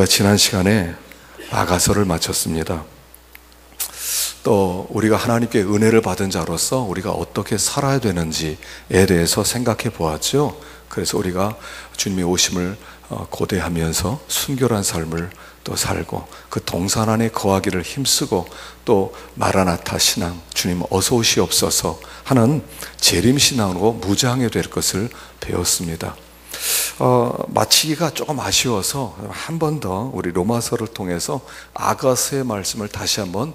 지난 시간에 아가서를 마쳤습니다. 또 우리가 하나님께 은혜를 받은 자로서 우리가 어떻게 살아야 되는지에 대해서 생각해 보았죠. 그래서 우리가 주님의 오심을 고대하면서 순결한 삶을 또 살고 그 동산 안에 거하기를 힘쓰고 또 마라나타 신앙, 주님 어서 오시옵소서 하는 재림 신앙으로 무장해야 될 것을 배웠습니다. 마치기가 조금 아쉬워서 한 번 더 우리 로마서를 통해서 아가서의 말씀을 다시 한번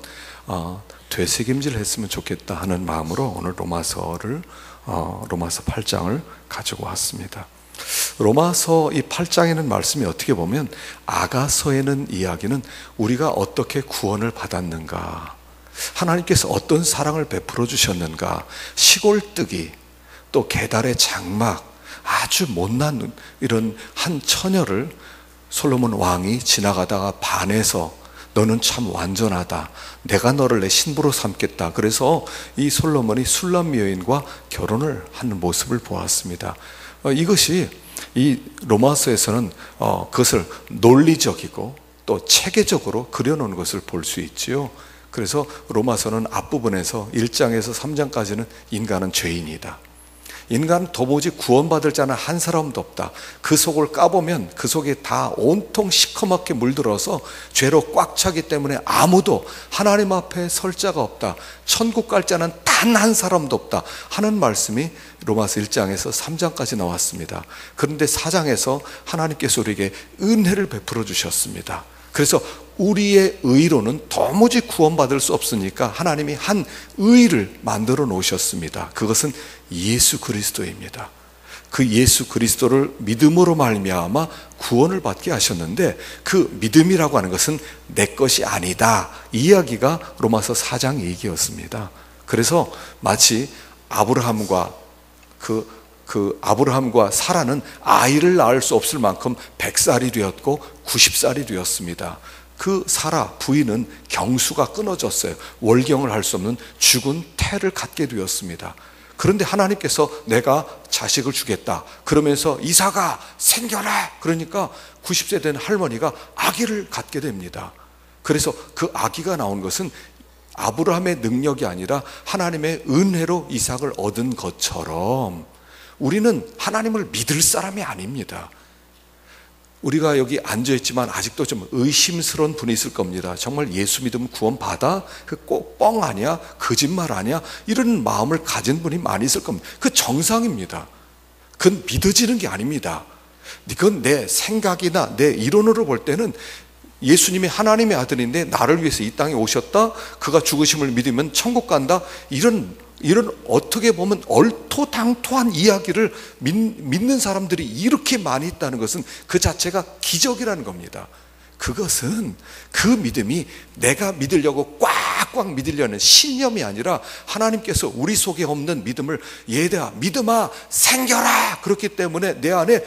되새김질 했으면 좋겠다 하는 마음으로 오늘 로마서 8장을 가지고 왔습니다. 로마서 이 8장에는 말씀이 어떻게 보면 아가서에는 이야기는 우리가 어떻게 구원을 받았는가, 하나님께서 어떤 사랑을 베풀어 주셨는가, 시골뜨기, 또 계달의 장막, 아주 못난 이런 한 처녀를 솔로몬 왕이 지나가다가 반해서 너는 참 완전하다, 내가 너를 내 신부로 삼겠다. 그래서 이 솔로몬이 술람 여인과 결혼을 하는 모습을 보았습니다. 이것이 이 로마서에서는 그것을 논리적이고 또 체계적으로 그려놓은 것을 볼 수 있지요. 그래서 로마서는 앞부분에서 1장에서 3장까지는 인간은 죄인이다, 인간은 도무지 구원받을 자는 한 사람도 없다, 그 속을 까보면 그 속에 다 온통 시커멓게 물들어서 죄로 꽉 차기 때문에 아무도 하나님 앞에 설 자가 없다, 천국 갈 자는 단 한 사람도 없다 하는 말씀이 로마서 1장에서 3장까지 나왔습니다. 그런데 4장에서 하나님께서 우리에게 은혜를 베풀어 주셨습니다. 그래서 우리의 의로는 도무지 구원받을 수 없으니까 하나님이 한 의를 만들어 놓으셨습니다. 그것은 예수 그리스도입니다. 그 예수 그리스도를 믿음으로 말미암아 구원을 받게 하셨는데, 그 믿음이라고 하는 것은 내 것이 아니다, 이 이야기가 로마서 4장 얘기였습니다. 그래서 마치 아브라함과 아브라함과 사라는 아이를 낳을 수 없을 만큼 100살이 되었고 90살이 되었습니다. 그 사라 부인은 경수가 끊어졌어요. 월경을 할 수 없는 죽은 태를 갖게 되었습니다. 그런데 하나님께서 내가 자식을 주겠다 그러면서 이삭아 생겨라, 그러니까 90세 된 할머니가 아기를 갖게 됩니다. 그래서 그 아기가 나온 것은 아브라함의 능력이 아니라 하나님의 은혜로 이삭을 얻은 것처럼 우리는 하나님을 믿을 사람이 아닙니다. 우리가 여기 앉아있지만 아직도 좀 의심스러운 분이 있을 겁니다. 정말 예수 믿으면 구원받아? 그 꼭 뻥 아니야? 거짓말 아니야? 이런 마음을 가진 분이 많이 있을 겁니다. 그 정상입니다. 그건 믿어지는 게 아닙니다. 그건 내 생각이나 내 이론으로 볼 때는 예수님이 하나님의 아들인데 나를 위해서 이 땅에 오셨다, 그가 죽으심을 믿으면 천국 간다, 이런 어떻게 보면 얼토당토한 이야기를 믿는 사람들이 이렇게 많이 있다는 것은 그 자체가 기적이라는 겁니다. 그것은 그 믿음이 내가 믿으려고 꽉꽉 믿으려는 신념이 아니라 하나님께서 우리 속에 없는 믿음을 얘들아 믿음아 생겨라, 그렇기 때문에 내 안에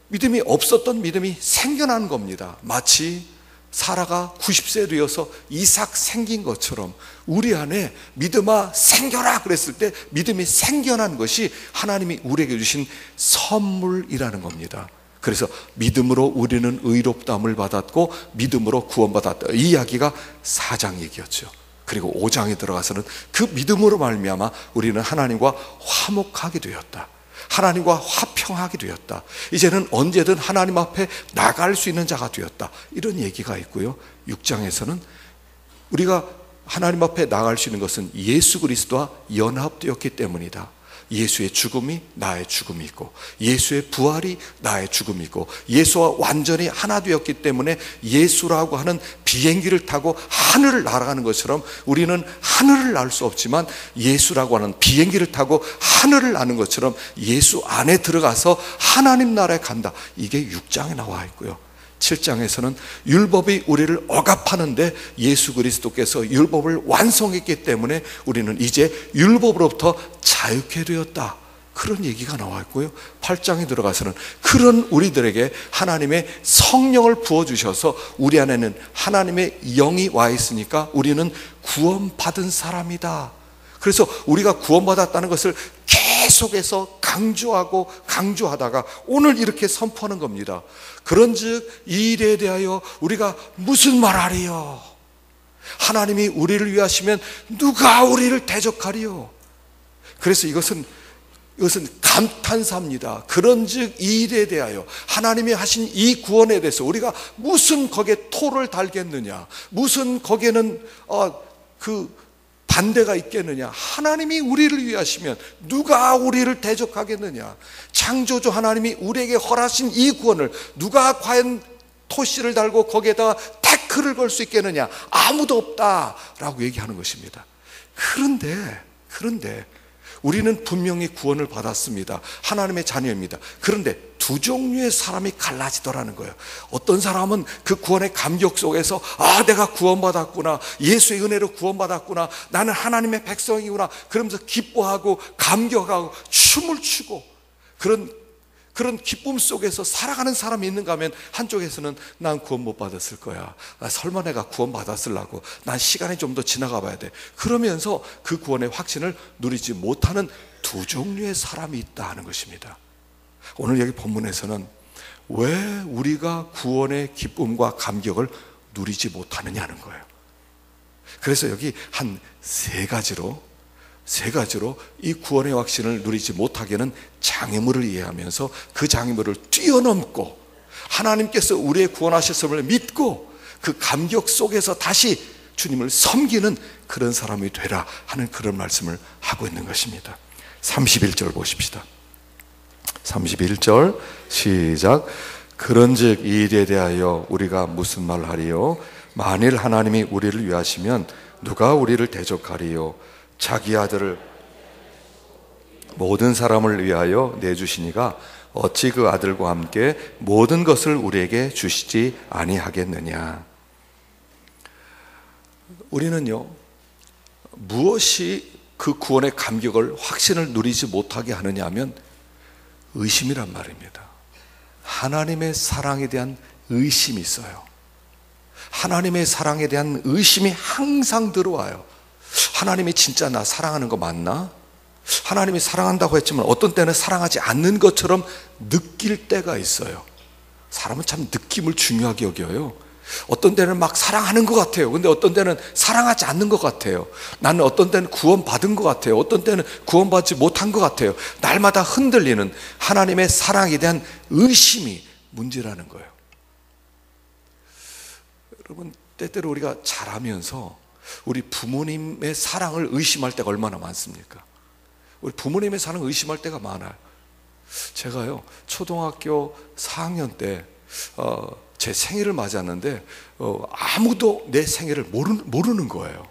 믿음이 없었던 믿음이 생겨난 겁니다. 마치 사라가 90세 되어서 이삭 생긴 것처럼 우리 안에 믿음아 생겨라 그랬을 때 믿음이 생겨난 것이 하나님이 우리에게 주신 선물이라는 겁니다. 그래서 믿음으로 우리는 의롭다함을 받았고 믿음으로 구원받았다, 이 이야기가 4장 얘기였죠. 그리고 5장에 들어가서는 그 믿음으로 말미암아 우리는 하나님과 화목하게 되었다, 하나님과 화평하게 되었다, 이제는 언제든 하나님 앞에 나갈 수 있는 자가 되었다, 이런 얘기가 있고요. 6장에서는 우리가 하나님 앞에 나갈 수 있는 것은 예수 그리스도와 연합되었기 때문이다. 예수의 죽음이 나의 죽음이고 예수의 부활이 나의 죽음이고 예수와 완전히 하나 되었기 때문에 예수라고 하는 비행기를 타고 하늘을 날아가는 것처럼 우리는 하늘을 날 수 없지만 예수라고 하는 비행기를 타고 하늘을 나는 것처럼 예수 안에 들어가서 하나님 나라에 간다. 이게 6장에 나와 있고요. 7장에서는 율법이 우리를 억압하는데 예수 그리스도께서 율법을 완성했기 때문에 우리는 이제 율법으로부터 자유케 되었다, 그런 얘기가 나와 있고요. 8장에 들어가서는 그런 우리들에게 하나님의 성령을 부어주셔서 우리 안에는 하나님의 영이 와 있으니까 우리는 구원받은 사람이다. 그래서 우리가 구원받았다는 것을 계속 계속해서 강조하고 강조하다가 오늘 이렇게 선포하는 겁니다. 그런즉 이 일에 대하여 우리가 무슨 말하리요? 하나님이 우리를 위하시면 누가 우리를 대적하리요? 그래서 이것은 감탄사입니다. 그런즉 이 일에 대하여 하나님이 하신 이 구원에 대해서 우리가 무슨 거기에 토를 달겠느냐, 무슨 거기에는 그 반대가 있겠느냐. 하나님이 우리를 위하시면 누가 우리를 대적하겠느냐. 창조주 하나님이 우리에게 허락하신 이 구원을 누가 과연 토시를 달고 거기에다가 태클을 걸 수 있겠느냐. 아무도 없다라고 얘기하는 것입니다. 그런데 우리는 분명히 구원을 받았습니다. 하나님의 자녀입니다. 그런데 두 종류의 사람이 갈라지더라는 거예요. 어떤 사람은 그 구원의 감격 속에서 내가 구원받았구나, 예수의 은혜로 구원받았구나, 나는 하나님의 백성이구나, 그러면서 기뻐하고 감격하고 춤을 추고 그런 기쁨 속에서 살아가는 사람이 있는가 하면, 한쪽에서는 난 구원 못 받았을 거야, 설마 내가 구원 받았으려고, 난 시간이 좀 더 지나가 봐야 돼, 그러면서 그 구원의 확신을 누리지 못하는 두 종류의 사람이 있다 하는 것입니다. 오늘 여기 본문에서는 왜 우리가 구원의 기쁨과 감격을 누리지 못하느냐는 거예요. 그래서 여기 한 세 가지로 이 구원의 확신을 누리지 못하게는 장애물을 이해하면서 그 장애물을 뛰어넘고 하나님께서 우리의 구원하셨음을 믿고 그 감격 속에서 다시 주님을 섬기는 그런 사람이 되라 하는 그런 말씀을 하고 있는 것입니다. 31절 보십시다. 31절 시작. 그런즉 이 일에 대하여 우리가 무슨 말하리요? 만일 하나님이 우리를 위하시면 누가 우리를 대적하리요? 자기 아들을 모든 사람을 위하여 내주시니가 어찌 그 아들과 함께 모든 것을 우리에게 주시지 아니하겠느냐. 우리는요, 무엇이 그 구원의 감격을, 확신을 누리지 못하게 하느냐 하면 의심이란 말입니다. 하나님의 사랑에 대한 의심이 있어요. 하나님의 사랑에 대한 의심이 항상 들어와요. 하나님이 진짜 나 사랑하는 거 맞나? 하나님이 사랑한다고 했지만 어떤 때는 사랑하지 않는 것처럼 느낄 때가 있어요. 사람은 참 느낌을 중요하게 여겨요. 어떤 때는 막 사랑하는 것 같아요. 근데 어떤 때는 사랑하지 않는 것 같아요. 나는 어떤 때는 구원받은 것 같아요. 어떤 때는 구원받지 못한 것 같아요. 날마다 흔들리는 하나님의 사랑에 대한 의심이 문제라는 거예요. 여러분, 때때로 우리가 자라면서 우리 부모님의 사랑을 의심할 때가 얼마나 많습니까? 우리 부모님의 사랑을 의심할 때가 많아요. 제가요, 초등학교 4학년 때 제 생일을 맞았는데 아무도 내 생일을 모르는 거예요.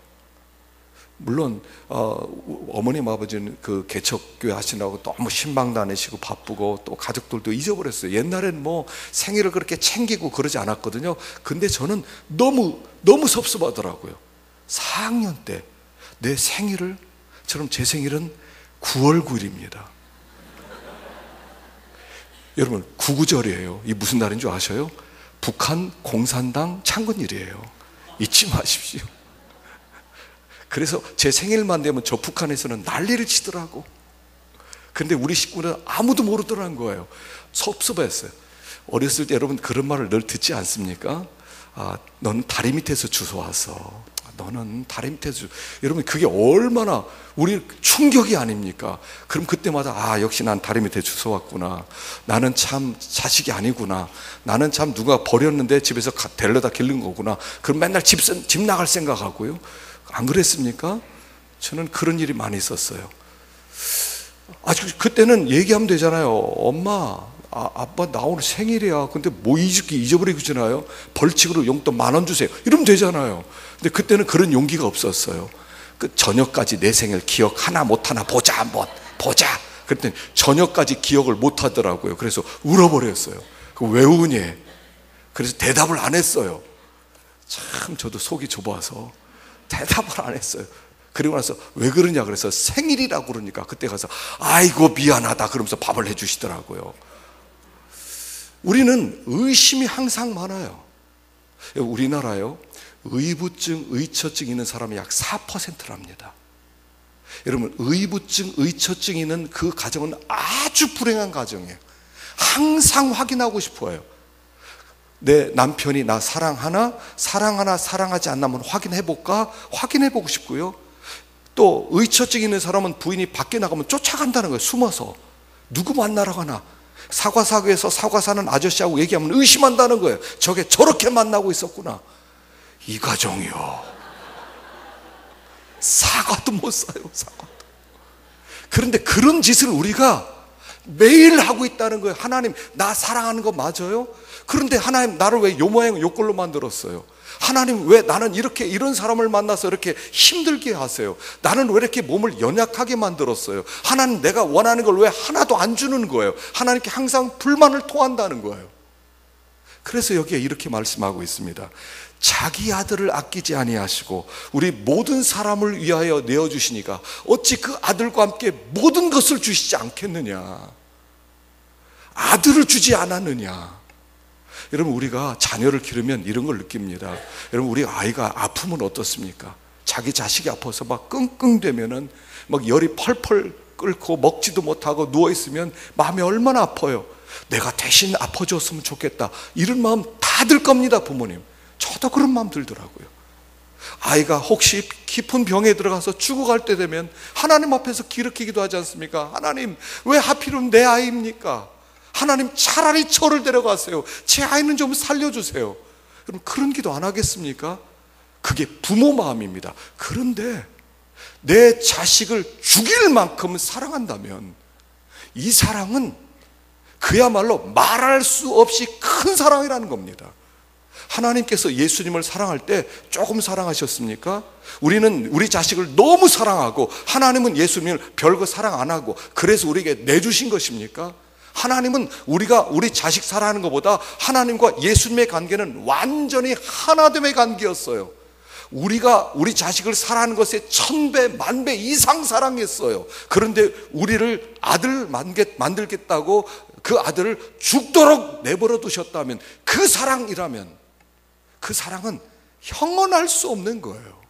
물론 어머님 아버지는 그 개척교회 하시느라고 너무 신방 다니시고 바쁘고 또 가족들도 잊어버렸어요. 옛날에는 뭐 생일을 그렇게 챙기고 그러지 않았거든요. 근데 저는 너무 섭섭하더라고요. 4학년 때 내 생일을, 저럼 제 생일은 9월 9일입니다. 여러분, 구구절이에요. 이 무슨 날인 줄 아셔요? 북한 공산당 창건일이에요. 잊지 마십시오. 그래서 제 생일만 되면 저 북한에서는 난리를 치더라고. 근데 우리 식구는 아무도 모르더라는 거예요. 섭섭했어요. 어렸을 때 여러분 그런 말을 늘 듣지 않습니까? 너는 다리 밑에서 주워왔어. 너는 다리 밑에서 여러분, 그게 얼마나 우리 충격이 아닙니까? 그럼 그때마다 역시 난 다리 밑에 주워왔구나. 나는 참 자식이 아니구나. 나는 참 누가 버렸는데 집에서 데려다 기른 거구나. 그럼 맨날 집 나갈 생각하고요. 안 그랬습니까? 저는 그런 일이 많이 있었어요. 그때는 얘기하면 되잖아요. 엄마, 아빠 나 오늘 생일이야. 근데 뭐 잊어버리잖아요. 벌칙으로 용돈 10,000원 주세요. 이러면 되잖아요. 근데 그때는 그런 용기가 없었어요. 그 저녁까지 내 생일 기억 하나 못하나 보자, 한번 보자. 그랬더니 저녁까지 기억을 못하더라고요. 그래서 울어버렸어요. 왜 우니? 그래서 대답을 안 했어요. 참 저도 속이 좁아서 대답을 안 했어요. 그리고 나서 왜 그러냐 그래서 생일이라고 그러니까 그때 가서 아이고 미안하다 그러면서 밥을 해주시더라고요. 우리는 의심이 항상 많아요. 우리나라요, 의부증, 의처증 있는 사람이 약 4%랍니다. 여러분, 의부증, 의처증이 있는 그 가정은 아주 불행한 가정이에요. 항상 확인하고 싶어요. 내 남편이 나 사랑하나, 사랑하지 않나 한번 확인해볼까? 확인해보고 싶고요. 또 의처증 있는 사람은 부인이 밖에 나가면 쫓아간다는 거예요. 숨어서. 누구 만나러 가나? 사과사구에서 사과 사는 아저씨하고 얘기하면 의심한다는 거예요. 저게 저렇게 만나고 있었구나. 이 가정이요, 사과도 못 사요. 사과도. 그런데 그런 짓을 우리가 매일 하고 있다는 거예요. 하나님, 나 사랑하는 거 맞아요? 그런데 하나님, 나를 왜 요 모양 요 꼴로 만들었어요? 하나님, 왜 나는 이런 사람을 만나서 이렇게 힘들게 하세요? 나는 왜 이렇게 몸을 연약하게 만들었어요? 하나님, 내가 원하는 걸 왜 하나도 안 주는 거예요? 하나님께 항상 불만을 토한다는 거예요. 그래서 여기에 이렇게 말씀하고 있습니다. 자기 아들을 아끼지 아니하시고 우리 모든 사람을 위하여 내어주시니까 어찌 그 아들과 함께 모든 것을 주시지 않겠느냐? 아들을 주지 않았느냐? 여러분, 우리가 자녀를 기르면 이런 걸 느낍니다. 여러분, 우리 아이가 아프면 어떻습니까? 자기 자식이 아파서 막 끙끙대면은 막 열이 펄펄 끓고 먹지도 못하고 누워있으면 마음이 얼마나 아파요. 내가 대신 아파줬으면 좋겠다, 이런 마음 다 들 겁니다. 부모님, 저도 그런 마음 들더라고요. 아이가 혹시 깊은 병에 들어가서 죽어갈 때 되면 하나님 앞에서 기르키기도 하지 않습니까? 하나님, 왜 하필은 내 아이입니까? 하나님, 차라리 저를 데려가세요. 제 아이는 좀 살려주세요. 그럼 그런 기도 안 하겠습니까? 그게 부모 마음입니다. 그런데 내 자식을 죽일 만큼 사랑한다면 이 사랑은 그야말로 말할 수 없이 큰 사랑이라는 겁니다. 하나님께서 예수님을 사랑할 때 조금 사랑하셨습니까? 우리는 우리 자식을 너무 사랑하고 하나님은 예수님을 별거 사랑 안 하고 그래서 우리에게 내주신 것입니까? 하나님은 우리가 우리 자식 사랑하는 것보다 하나님과 예수님의 관계는 완전히 하나됨의 관계였어요. 우리가 우리 자식을 사랑하는 것에 1000배, 10,000배 이상 사랑했어요. 그런데 우리를 아들 만들겠다고 그 아들을 죽도록 내버려 두셨다면, 그 사랑이라면, 그 사랑은 형언할 수 없는 거예요.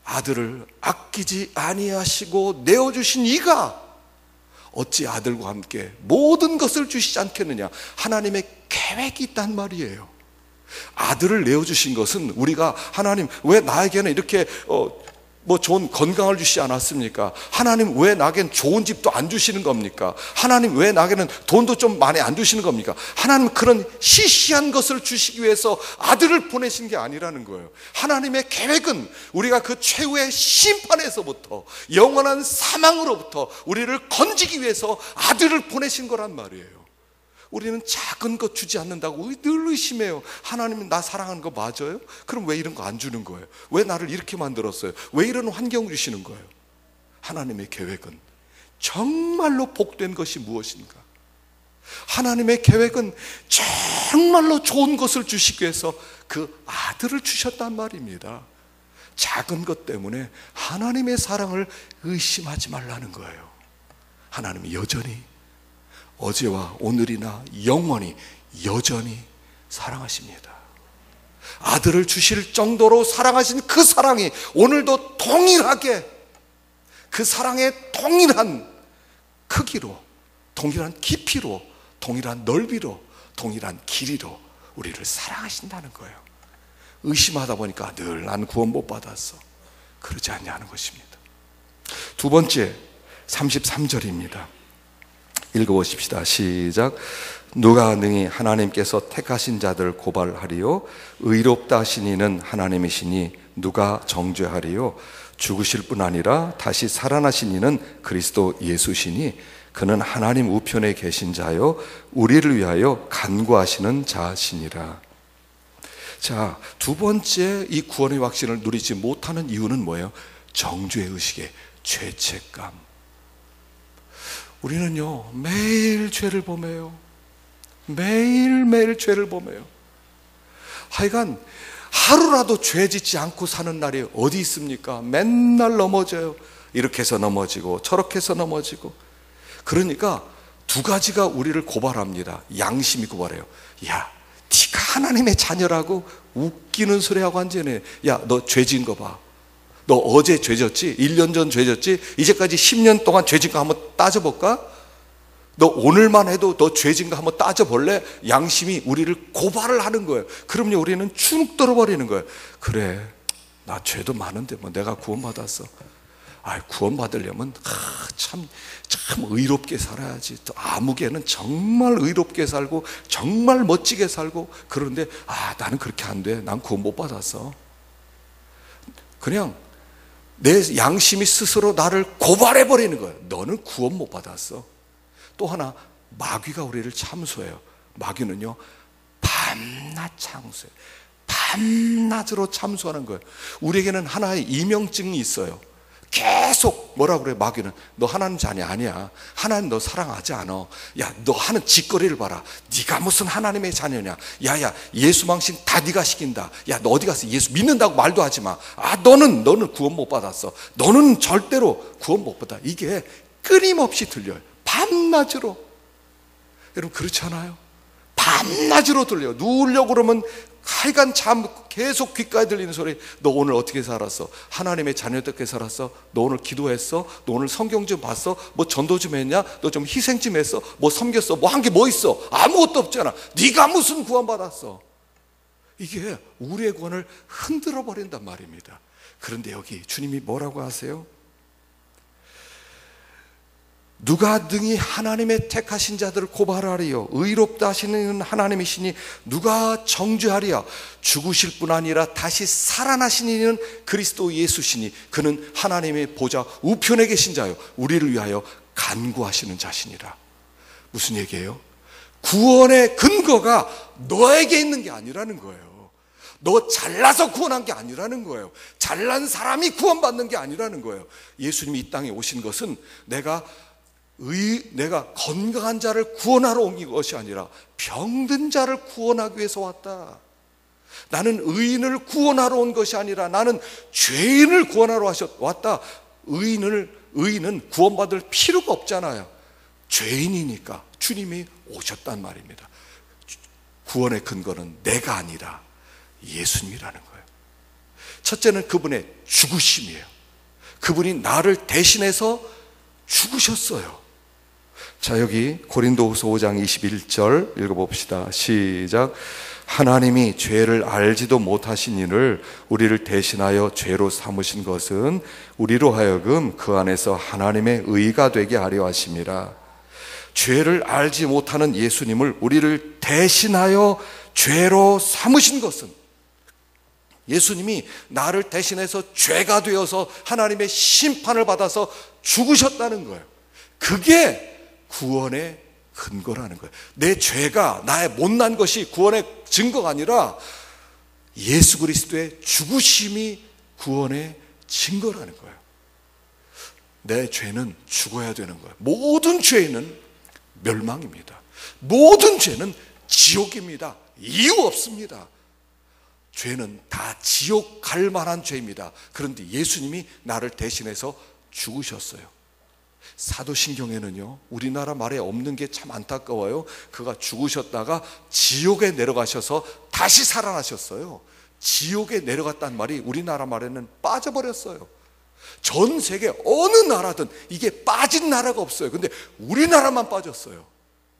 아들을 아끼지 아니하시고 내어주신 이가 어찌 아들과 함께 모든 것을 주시지 않겠느냐? 하나님의 계획이 있단 말이에요. 아들을 내어주신 것은 우리가 하나님, 왜 나에게는 이렇게 좋은 건강을 주시지 않았습니까? 하나님, 왜 나에겐 좋은 집도 안 주시는 겁니까? 하나님, 왜 나에게는 돈도 좀 많이 안 주시는 겁니까? 하나님, 그런 시시한 것을 주시기 위해서 아들을 보내신 게 아니라는 거예요. 하나님의 계획은 우리가 그 최후의 심판에서부터, 영원한 사망으로부터 우리를 건지기 위해서 아들을 보내신 거란 말이에요. 우리는 작은 것 주지 않는다고 늘 의심해요. 하나님은 나 사랑하는 거 맞아요? 그럼 왜 이런 거 안 주는 거예요? 왜 나를 이렇게 만들었어요? 왜 이런 환경 주시는 거예요? 하나님의 계획은 정말로 복된 것이 무엇인가? 하나님의 계획은 정말로 좋은 것을 주시기 위해서 그 아들을 주셨단 말입니다. 작은 것 때문에 하나님의 사랑을 의심하지 말라는 거예요. 하나님이 여전히 어제와 오늘이나 영원히 여전히 사랑하십니다. 아들을 주실 정도로 사랑하신 그 사랑이 오늘도 동일하게, 그 사랑의 동일한 크기로, 동일한 깊이로, 동일한 넓이로, 동일한 길이로 우리를 사랑하신다는 거예요. 의심하다 보니까 늘 난 구원 못 받았어, 그러지 않냐는 것입니다. 두 번째, 33절입니다. 읽어보십시다. 시작. 누가 능히 하나님께서 택하신 자들 고발하리요? 의롭다 하시니는 하나님이시니 누가 정죄하리요? 죽으실 뿐 아니라 다시 살아나신 이는 그리스도 예수시니 그는 하나님 우편에 계신 자요 우리를 위하여 간구하시는 자시니라. 자, 두 번째 이 구원의 확신을 누리지 못하는 이유는 뭐예요? 정죄의식의 죄책감. 우리는요, 매일 죄를 범해요. 매일매일 죄를 범해요. 하여간 하루라도 죄 짓지 않고 사는 날이 어디 있습니까? 맨날 넘어져요. 이렇게 해서 넘어지고 저렇게 해서 넘어지고. 그러니까 두 가지가 우리를 고발합니다. 양심이 고발해요. 야, 네가 하나님의 자녀라고 웃기는 소리하고 앉아네. 야, 너 죄 지은 거 봐. 너 어제 죄졌지? 1년 전 죄졌지? 이제까지 10년 동안 죄진 거 한번 따져볼까? 너 오늘만 해도 너 죄진 거 한번 따져볼래? 양심이 우리를 고발을 하는 거예요. 그럼요, 우리는 축 들어버리는 거예요. 그래, 나 죄도 많은데 뭐 내가 구원받았어. 구원받으려면 참 의롭게 살아야지. 또 아무개는 정말 의롭게 살고 정말 멋지게 살고. 그런데 나는 그렇게 안 돼. 난 구원 못 받았어. 그냥 내 양심이 스스로 나를 고발해버리는 거예요. 너는 구원 못 받았어. 또 하나, 마귀가 우리를 참소해요. 마귀는요, 밤낮 참소해요. 밤낮으로 참소하는 거예요. 우리에게는 하나의 이명증이 있어요. 계속 뭐라 그래, 마귀는. 너 하나님 자녀 아니야. 하나님 너 사랑하지 않아. 야, 너 하는 짓거리를 봐라. 네가 무슨 하나님의 자녀냐. 야야, 예수 망신 다 네가 시킨다. 야, 너 어디 가서 예수 믿는다고 말도 하지 마. 너는 구원 못 받았어. 너는 절대로 구원 못 받아. 이게 끊임없이 들려요. 밤낮으로. 여러분, 그렇지 않아요? 밤낮으로 들려요. 누우려고 그러면 하여간 잠 계속 귓가에 들리는 소리. 너 오늘 어떻게 살았어? 하나님의 자녀답게 살았어? 너 오늘 기도했어? 너 오늘 성경 좀 봤어? 뭐 전도 좀 했냐? 너 좀 희생 좀 했어? 뭐 섬겼어? 뭐 한 게 뭐 있어? 아무것도 없잖아. 네가 무슨 구원 받았어? 이게 우리의 구원을 흔들어 버린단 말입니다. 그런데 여기 주님이 뭐라고 하세요? 누가 능히 하나님의 택하신 자들을 고발하리요? 의롭다 하시는 하나님이시니 누가 정죄하리요? 죽으실 뿐 아니라 다시 살아나신 이는 그리스도 예수시니 그는 하나님의 보좌 우편에 계신 자요, 우리를 위하여 간구하시는 자시니라. 무슨 얘기예요? 구원의 근거가 너에게 있는 게 아니라는 거예요. 너 잘나서 구원한 게 아니라는 거예요. 잘난 사람이 구원받는 게 아니라님이 거예요. 예수님이 이 땅에 오신 것은 내가 건강한 자를 구원하러 온 것이 아니라 병든 자를 구원하기 위해서 왔다. 나는 의인을 구원하러 온 것이 아니라 나는 죄인을 구원하러 왔다. 의인은 구원받을 필요가 없잖아요. 죄인이니까 주님이 오셨단 말입니다. 구원의 근거는 내가 아니라 예수님이라는 거예요. 첫째는 그분의 죽으심이에요. 그분이 나를 대신해서 죽으셨어요. 자, 여기 고린도후서 5장 21절 읽어봅시다. 시작. 하나님이 죄를 알지도 못하신 이를 우리를 대신하여 죄로 삼으신 것은 우리로 하여금 그 안에서 하나님의 의가 되게 하려 하심이라. 죄를 알지 못하는 예수님을 우리를 대신하여 죄로 삼으신 것은, 예수님이 나를 대신해서 죄가 되어서 하나님의 심판을 받아서 죽으셨다는 거예요. 그게 구원의 근거라는 거예요. 내 죄가, 나의 못난 것이 구원의 증거가 아니라 예수 그리스도의 죽으심이 구원의 증거라는 거예요. 내 죄는 죽어야 되는 거예요. 모든 죄는 멸망입니다. 모든 죄는 지옥입니다. 이유 없습니다. 죄는 다 지옥 갈 만한 죄입니다. 그런데 예수님이 나를 대신해서 죽으셨어요. 사도신경에는요, 우리나라 말에 없는 게 참 안타까워요. 그가 죽으셨다가 지옥에 내려가셔서 다시 살아나셨어요. 지옥에 내려갔다는 말이 우리나라 말에는 빠져버렸어요. 전 세계 어느 나라든 이게 빠진 나라가 없어요. 근데 우리나라만 빠졌어요.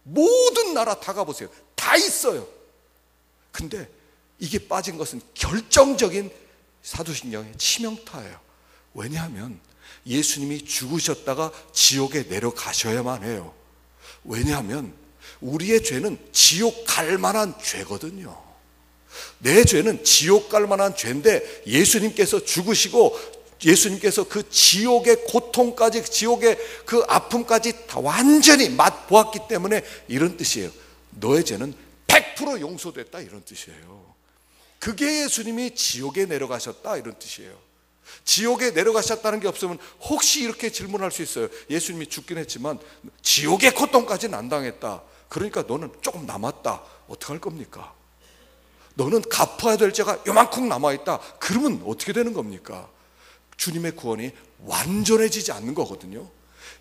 모든 나라 다 가보세요. 다 있어요. 근데 이게 빠진 것은 결정적인 사도신경의 치명타예요. 왜냐하면 예수님이 죽으셨다가 지옥에 내려가셔야만 해요. 왜냐하면 우리의 죄는 지옥 갈 만한 죄거든요. 내 죄는 지옥 갈 만한 죄인데 예수님께서 죽으시고 예수님께서 그 지옥의 고통까지, 지옥의 그 아픔까지 다 완전히 맛보았기 때문에 이런 뜻이에요. 너의 죄는 100% 용서됐다, 이런 뜻이에요. 그게 예수님이 지옥에 내려가셨다, 이런 뜻이에요. 지옥에 내려가셨다는 게 없으면 혹시 이렇게 질문할 수 있어요. 예수님이 죽긴 했지만 지옥의 고통까지는 안 당했다. 그러니까 너는 조금 남았다. 어떡할 겁니까? 너는 갚아야 될 죄가 요만큼 남아있다. 그러면 어떻게 되는 겁니까? 주님의 구원이 완전해지지 않는 거거든요.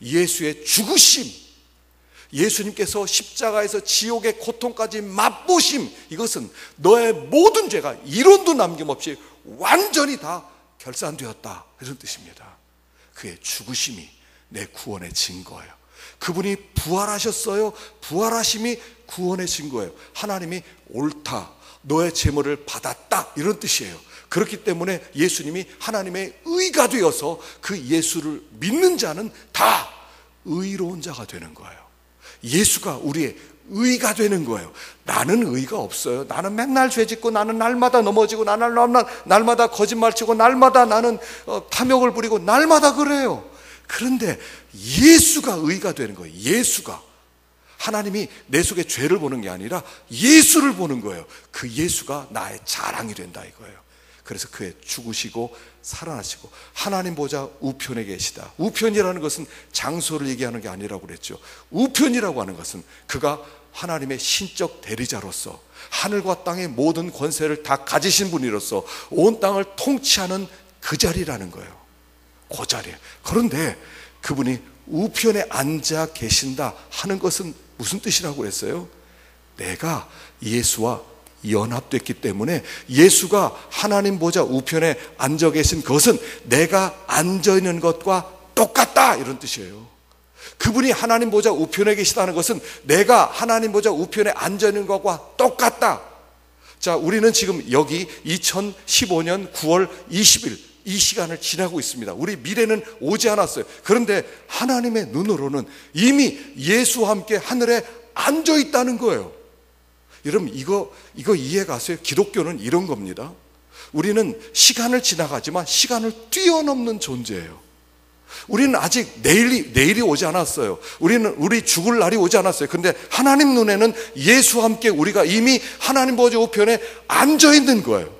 예수의 죽으심, 예수님께서 십자가에서 지옥의 고통까지 맛보심, 이것은 너의 모든 죄가 이론도 남김없이 완전히 다 결산되었다, 이런 뜻입니다. 그의 죽으심이 내 구원의 증거예요. 그분이 부활하셨어요. 부활하심이 구원의 증거예요. 하나님이 옳다, 너의 제물을 받았다, 이런 뜻이에요. 그렇기 때문에 예수님이 하나님의 의가 되어서 그 예수를 믿는 자는 다 의로운 자가 되는 거예요. 예수가 우리의 의가 되는 거예요. 나는 의가 없어요. 나는 맨날 죄짓고, 나는 날마다 넘어지고, 나는 날마다 거짓말치고, 날마다 나는 탐욕을 부리고, 날마다 그래요. 그런데 예수가 의가 되는 거예요. 예수가. 하나님이 내 속에 죄를 보는 게 아니라 예수를 보는 거예요. 그 예수가 나의 자랑이 된다, 이거예요. 그래서 그의 죽으시고 살아나시고 하나님 보좌 우편에 계시다. 우편이라는 것은 장소를 얘기하는 게 아니라고 그랬죠. 우편이라고 하는 것은 그가 하나님의 신적 대리자로서 하늘과 땅의 모든 권세를 다 가지신 분이로서 온 땅을 통치하는 그 자리라는 거예요. 그 자리에. 그런데 그분이 우편에 앉아 계신다 하는 것은 무슨 뜻이라고 그랬어요? 내가 예수와 연합됐기 때문에 예수가 하나님 보좌 우편에 앉아 계신 것은 내가 앉아 있는 것과 똑같다, 이런 뜻이에요. 그분이 하나님 보좌 우편에 계시다는 것은 내가 하나님 보좌 우편에 앉아 있는 것과 똑같다. 자, 우리는 지금 여기 2015년 9월 20일 이 시간을 지나고 있습니다. 우리 미래는 오지 않았어요. 그런데 하나님의 눈으로는 이미 예수와 함께 하늘에 앉아 있다는 거예요. 여러분, 이거 이해 가세요? 기독교는 이런 겁니다. 우리는 시간을 지나가지만 시간을 뛰어넘는 존재예요. 우리는 아직 내일이 오지 않았어요. 우리 죽을 날이 오지 않았어요. 그런데 하나님 눈에는 예수와 함께 우리가 이미 하나님 보좌 우편에 앉아 있는 거예요.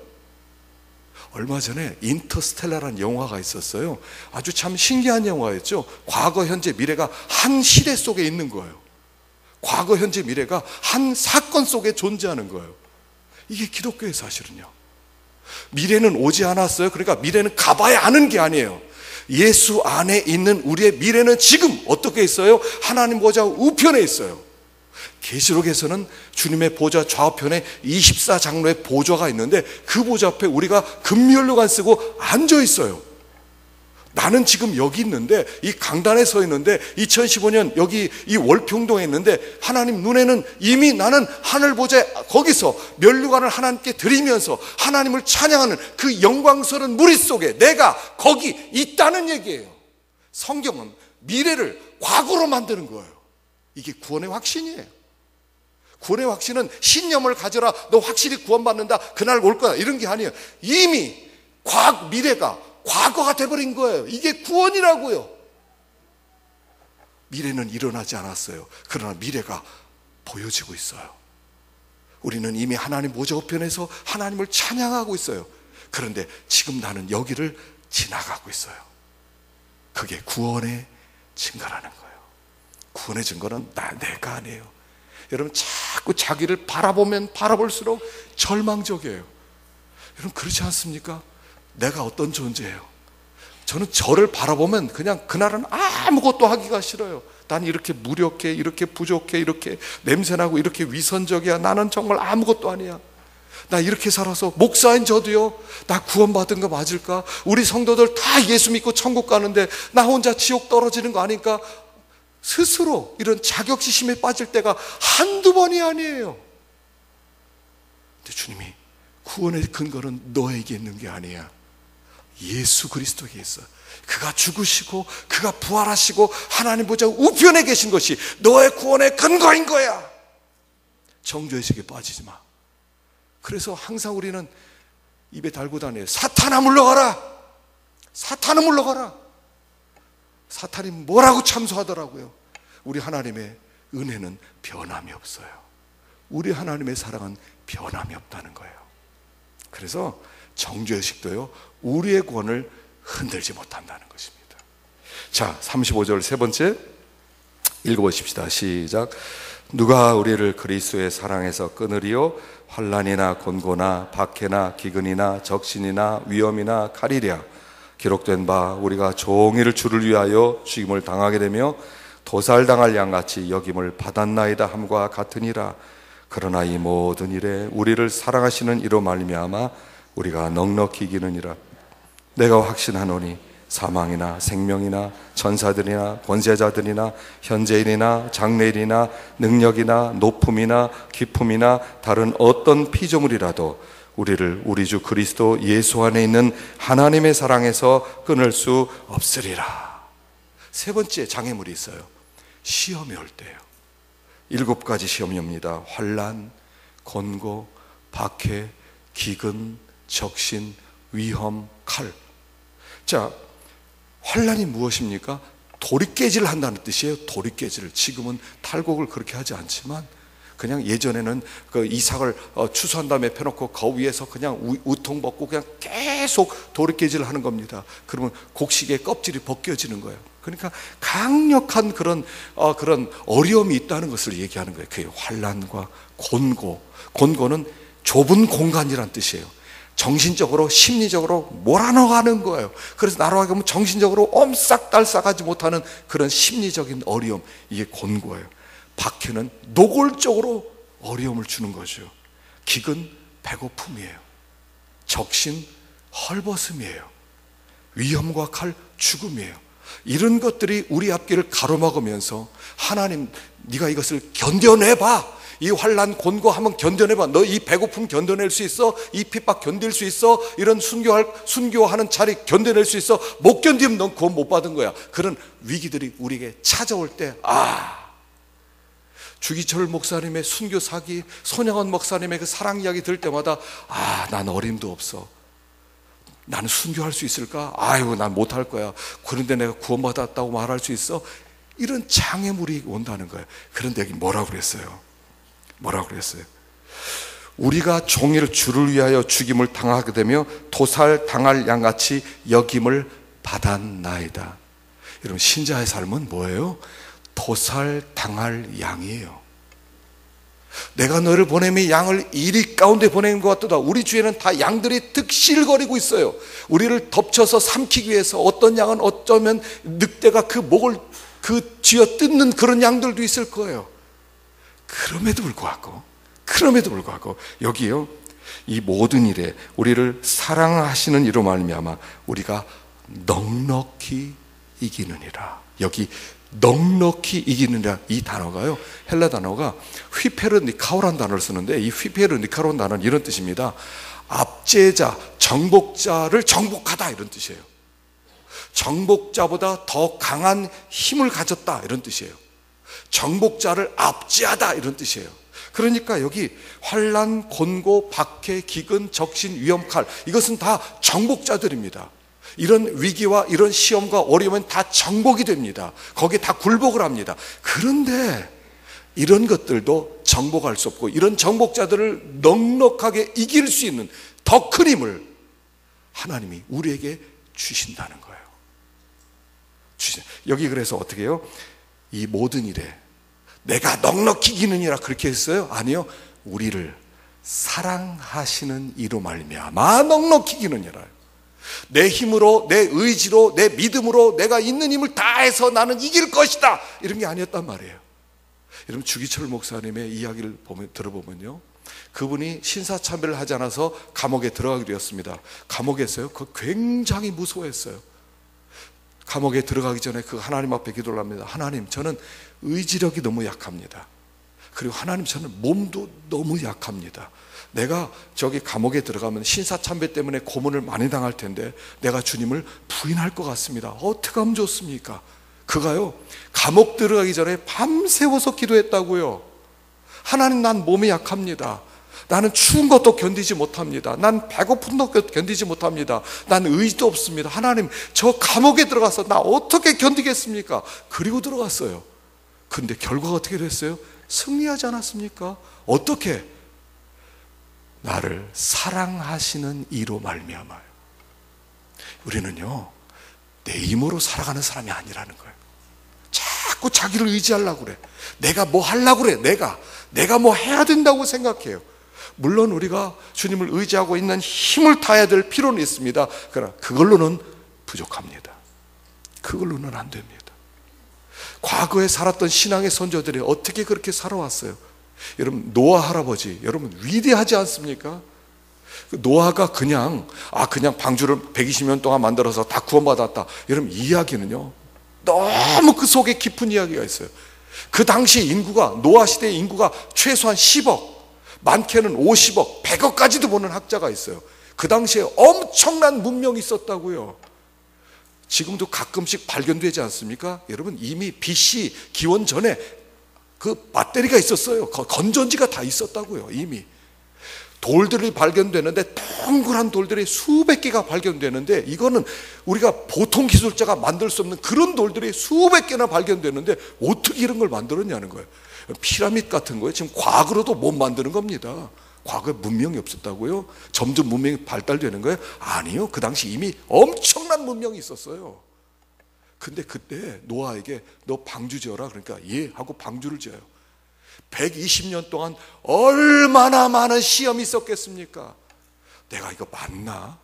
얼마 전에 인터스텔라라는 영화가 있었어요. 아주 참 신기한 영화였죠. 과거, 현재, 미래가 한 시대 속에 있는 거예요. 과거, 현재, 미래가 한 사건 속에 존재하는 거예요. 이게 기독교의 사실은요. 미래는 오지 않았어요. 그러니까 미래는 가봐야 아는 게 아니에요. 예수 안에 있는 우리의 미래는 지금 어떻게 있어요? 하나님 보좌 우편에 있어요. 계시록에서는 주님의 보좌 좌우편에 24장로의 보좌가 있는데 그 보좌 앞에 우리가 금면류관 쓰고 앉아 있어요. 나는 지금 여기 있는데, 이 강단에 서 있는데, 2015년 여기 이 월평동에 있는데 하나님 눈에는 이미 나는 하늘 보좌에 거기서 면류관을 하나님께 드리면서 하나님을 찬양하는 그 영광스러운 무리 속에 내가 거기 있다는 얘기예요. 성경은 미래를 과거로 만드는 거예요. 이게 구원의 확신이에요. 구원의 확신은 신념을 가져라, 너 확실히 구원받는다, 그날 올 거야, 이런 게 아니에요. 이미 미래가 과거가 돼버린 거예요. 이게 구원이라고요. 미래는 일어나지 않았어요. 그러나 미래가 보여지고 있어요. 우리는 이미 하나님 보좌 우편에서 하나님을 찬양하고 있어요. 그런데 지금 나는 여기를 지나가고 있어요. 그게 구원의 증거라는 거예요. 구원의 증거는 내가 아니에요. 여러분, 자꾸 자기를 바라보면 바라볼수록 절망적이에요. 여러분, 그렇지 않습니까? 내가 어떤 존재예요? 저는 저를 바라보면 그냥 그날은 아무것도 하기가 싫어요. 난 이렇게 무력해, 이렇게 부족해, 이렇게 냄새나고 이렇게 위선적이야. 나는 정말 아무것도 아니야. 나 이렇게 살아서, 목사인 저도요, 나 구원받은 거 맞을까? 우리 성도들 다 예수 믿고 천국 가는데 나 혼자 지옥 떨어지는 거 아닐까? 스스로 이런 자격지심에 빠질 때가 한두 번이 아니에요. 근데 주님이 구원의 근거는 너에게 있는 게 아니야. 예수 그리스도에 있어. 그가 죽으시고 그가 부활하시고 하나님 보좌 우편에 계신 것이 너의 구원의 근거인 거야. 정죄의식에 빠지지 마. 그래서 항상 우리는 입에 달고 다녀요. 사탄아 물러가라. 사탄아 물러가라. 사탄이 뭐라고 참소하더라고요. 우리 하나님의 은혜는 변함이 없어요. 우리 하나님의 사랑은 변함이 없다는 거예요. 그래서 정죄의식도요, 우리의 구원을 흔들지 못한다는 것입니다. 자, 35절 세 번째 읽어보십시다. 시작. 누가 우리를 그리스도의 사랑에서 끊으리요? 환난이나 곤고나 박해나 기근이나 적신이나 위험이나 칼이랴. 기록된 바 우리가 종일 주를 위하여 죽임을 당하게 되며 도살당할 양같이 여김을 받았나이다 함과 같으니라. 그러나 이 모든 일에 우리를 사랑하시는 이로 말미암아 우리가 넉넉히 이기느니라. 내가 확신하노니 사망이나 생명이나 천사들이나 권세자들이나 현재일이나 장래일이나 능력이나 높음이나 깊음이나 다른 어떤 피조물이라도 우리를 우리 주 그리스도 예수 안에 있는 하나님의 사랑에서 끊을 수 없으리라. 세 번째 장애물이 있어요. 시험이 올 때예요. 7가지 시험이 옵니다. 환난, 권고, 박해, 기근, 적신, 위험, 칼. 자, 환난이 무엇입니까? 도리깨질을 한다는 뜻이에요. 도리깨질을. 지금은 탈곡을 그렇게 하지 않지만 그냥 예전에는 그 이삭을 추수한 다음에 펴놓고 그 위에서 그냥 우통 벗고 그냥 계속 도리깨질을 하는 겁니다. 그러면 곡식의 껍질이 벗겨지는 거예요. 그러니까 강력한 그런 어려움이 있다는 것을 얘기하는 거예요. 그게 환난과 권고. 권고는 좁은 공간이란 뜻이에요. 정신적으로 심리적으로 몰아넣어가는 거예요. 그래서 나로 하여금 정신적으로 옴싹달싹하지 못하는 그런 심리적인 어려움, 이게 권고예요. 박해는 노골적으로 어려움을 주는 거죠. 기근 배고픔이에요. 적신 헐벗음이에요. 위험과 칼 죽음이에요. 이런 것들이 우리 앞길을 가로막으면서 하나님, 네가 이것을 견뎌내봐. 이 환난 권고하면 견뎌내봐. 너 이 배고픔 견뎌낼 수 있어? 이 핍박 견딜 수 있어? 이런 순교하는 자리 견뎌낼 수 있어? 못 견디면 넌 구원 못 받은 거야. 그런 위기들이 우리에게 찾아올 때, 주기철 목사님의 순교 사기, 손양원 목사님의 그 사랑 이야기 들을 때마다 난 어림도 없어. 나는 순교할 수 있을까? 아유, 난 못할 거야. 그런데 내가 구원받았다고 말할 수 있어? 이런 장애물이 온다는 거예요. 그런데 여기 뭐라고 그랬어요? 우리가 종일 주를 위하여 죽임을 당하게 되며 도살 당할 양같이 여김을 받았나이다. 여러분, 신자의 삶은 뭐예요? 도살 당할 양이에요. 내가 너를 보내면 양을 이리 가운데 보내는 것 같도다. 우리 주위에는 다 양들이 득실거리고 있어요. 우리를 덮쳐서 삼키기 위해서. 어떤 양은 어쩌면 늑대가 그 목을 쥐어 뜯는 그런 양들도 있을 거예요. 그럼에도 불구하고 여기요, 이 모든 일에 우리를 사랑하시는 이로 말미암아 우리가 넉넉히 이기느니라. 여기 넉넉히 이기느니라, 이 단어가요, 헬라 단어가 휘페르니카오라는 단어를 쓰는데, 이 휘페르니카오라는 단어는 이런 뜻입니다. 압제자, 정복자를 정복하다, 이런 뜻이에요. 정복자보다 더 강한 힘을 가졌다, 이런 뜻이에요. 정복자를 압제하다, 이런 뜻이에요. 그러니까 여기 환난, 권고, 박해, 기근, 적신, 위험, 칼, 이것은 다 정복자들입니다. 이런 위기와 이런 시험과 어려움은 다 정복이 됩니다. 거기에 다 굴복을 합니다. 그런데 이런 것들도 정복할 수 없고, 이런 정복자들을 넉넉하게 이길 수 있는 더 큰 힘을 하나님이 우리에게 주신다는 거예요. 여기 그래서 어떻게 해요? 이 모든 일에 내가 넉넉히 이기느니라 그렇게 했어요? 아니요. 우리를 사랑하시는 이로 말미암아 넉넉히 이기느니라. 내 힘으로, 내 의지로, 내 믿음으로 내가 있는 힘을 다해서 나는 이길 것이다, 이런 게 아니었단 말이에요. 여러분, 주기철 목사님의 이야기를 들어보면요, 그분이 신사참배를 하지 않아서 감옥에 들어가게 되었습니다. 감옥에서요, 굉장히 무서워했어요. 감옥에 들어가기 전에 하나님 앞에 기도를 합니다. 하나님, 저는 의지력이 너무 약합니다. 그리고 하나님, 저는 몸도 너무 약합니다. 내가 저기 감옥에 들어가면 신사참배 때문에 고문을 많이 당할 텐데 내가 주님을 부인할 것 같습니다. 어떻게 하면 좋습니까? 그가요, 감옥 들어가기 전에 밤새워서 기도했다고요. 하나님, 난 몸이 약합니다. 나는 추운 것도 견디지 못합니다. 난 배고픈 것도 견디지 못합니다. 난 의지도 없습니다. 하나님, 저 감옥에 들어가서 나 어떻게 견디겠습니까? 그리고 들어갔어요. 그런데 결과가 어떻게 됐어요? 승리하지 않았습니까? 어떻게? 나를 사랑하시는 이로 말미암아요. 우리는요, 내 힘으로 살아가는 사람이 아니라는 거예요. 자꾸 자기를 의지하려고 그래. 내가 뭐 하려고 그래. 내가 뭐 해야 된다고 생각해요. 물론 우리가 주님을 의지하고 있는 힘을 다해야 될 필요는 있습니다. 그러나 그걸로는 부족합니다. 그걸로는 안 됩니다. 과거에 살았던 신앙의 선조들이 어떻게 그렇게 살아왔어요? 여러분, 노아 할아버지, 여러분 위대하지 않습니까? 노아가 그냥 방주를 120년 동안 만들어서 다 구원받았다, 여러분, 이야기는요 너무 그 속에 깊은 이야기가 있어요. 그 당시 인구가, 노아 시대의 인구가 최소한 10억, 많게는 50억, 100억까지도 보는 학자가 있어요. 그 당시에 엄청난 문명이 있었다고요. 지금도 가끔씩 발견되지 않습니까? 여러분, 이미 BC 기원 전에 그 배터리가 있었어요. 건전지가 다 있었다고요. 이미 돌들이 발견되는데, 동그란 돌들이 수백 개가 발견되는데, 이거는 우리가 보통 기술자가 만들 수 없는 그런 돌들이 수백 개나 발견되는데 어떻게 이런 걸 만들었냐는 거예요. 피라미드 같은 거예요. 지금 과학으로도 못 만드는 겁니다. 과거에 문명이 없었다고요? 점점 문명이 발달되는 거예요? 아니요. 그 당시 이미 엄청난 문명이 있었어요. 근데 그때 노아에게 너 방주 지어라 그러니까 예 하고 방주를 지어요. 120년 동안 얼마나 많은 시험이 있었겠습니까? 내가 이거 맞나?